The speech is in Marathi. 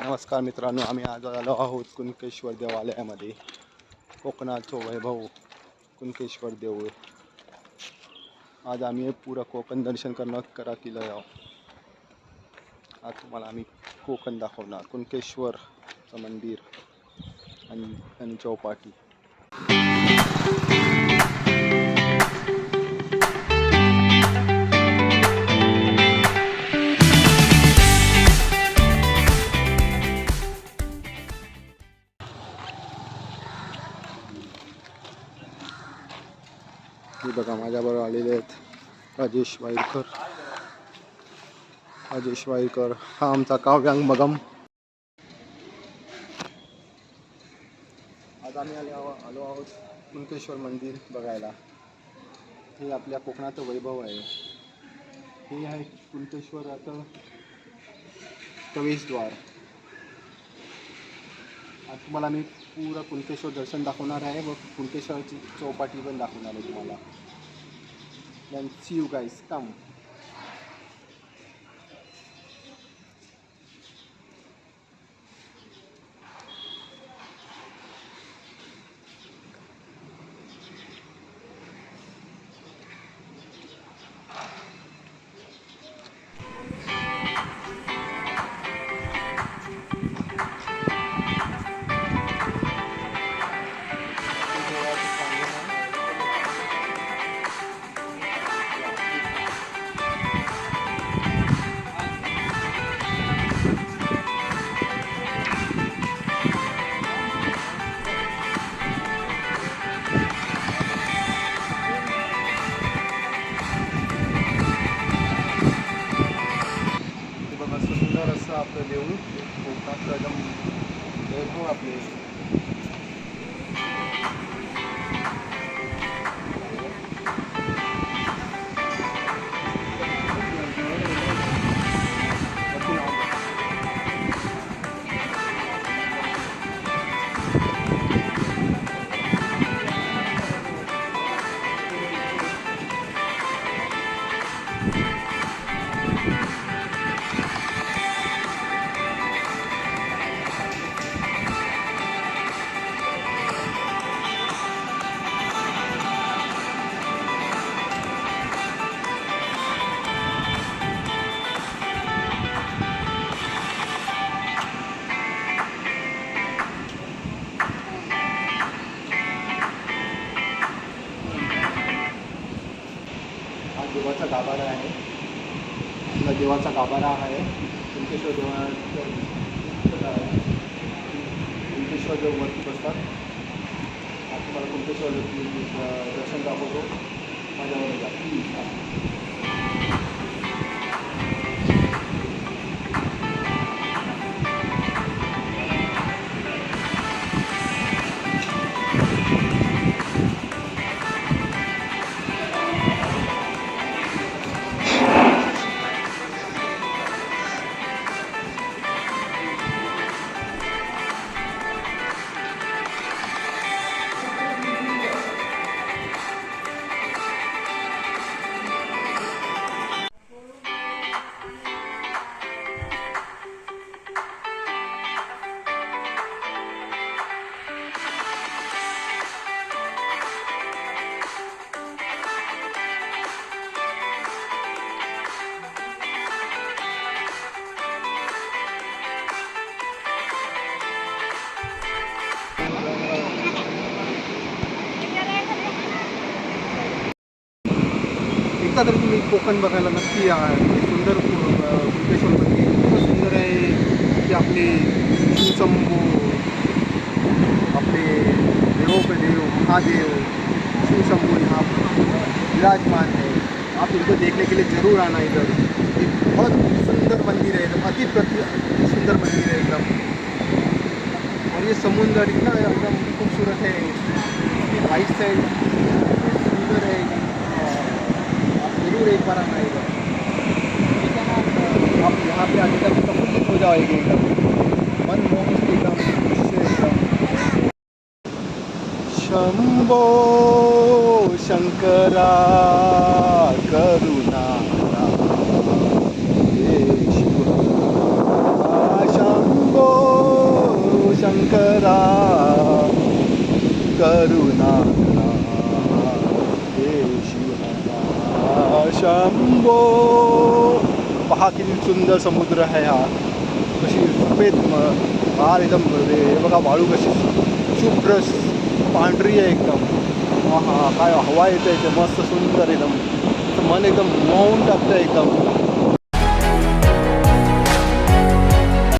नमस्कार मित्रांनो, आम्ही आज आलो आहोत कुणकेश्वर देवालयामध्ये. कोकणाचं वैभव कुणकेश्वर देऊळ. आज आम्ही पुरा कोकण दर्शन करा केलं आहे. आज तुम्हाला आम्ही कोकण दाखवणार, कुणकेश्वरचं मंदिर आणि चौपाटी. हे बघा, माझ्याबरोबर आलेले आहेत राजेश वाईकर. हा आमचा काव्यांग मगम. आज आम्ही आलो आहोत कुणकेश्वर मंदिर बघायला. हे आपल्या कोकणाचं वैभव आहे. हे आहे कुणकेश्वराचं प्रवेशद्वार. आज तुम्हाला मी पूरा कुणकेश्वर दर्शन दाखवणार आहे व कुणकेश्वरची चौपाटी पण दाखवणार आहे तुम्हाला. Then see you guys, come. सुंदर असं आपलं देऊळ, कोकणातलं एकदम वैभव आपले. देवाचा गाभारा आहे. आपला देवाचा गाभारा आहे. कुणकेश्वर देव वरती बसतात. आज तुम्हाला कुणकेश्वर दर्शन दाखवतो. माझ्यावर जा. एकदा तरी तुम्ही कोकण बघायला नक्की या. सुंदर कुणकेश्वर मंदिर खूप सुंदर आहे. की आपले शिवशंभू, अपने देवों के देव महादेव शिवशंभू यहाँ विराजमान है. आप इनको देखने के लिए ज़रूर आना इधर. एक बहुत सुंदर मंदिर है, एकदम अति सुंदर मंदिर है एकदम. और ये समुंदर इतना एकदम खूबसूरत है. इसकी राइट साइड सुंदर है. आप ज़रूर एक बार आना इधर. ठीक है ना. आप यहाँ पे आके एकदम प्रफुल्लित हो जाएंगे. एकदम मनमोहक एकदम. शंभो शंकरा करुणा शंभो शंकरा करुणा शंभो. पहा किती सुंदर समुद्र आहे हा. कशी सफेद फार एकदम बघा वाळू कशी शुभ्र पांढरी आहे एकदम. हा हा काय हवा येते इथे मस्त सुंदर एकदम मन एकदम मौन टाकतं एकदम.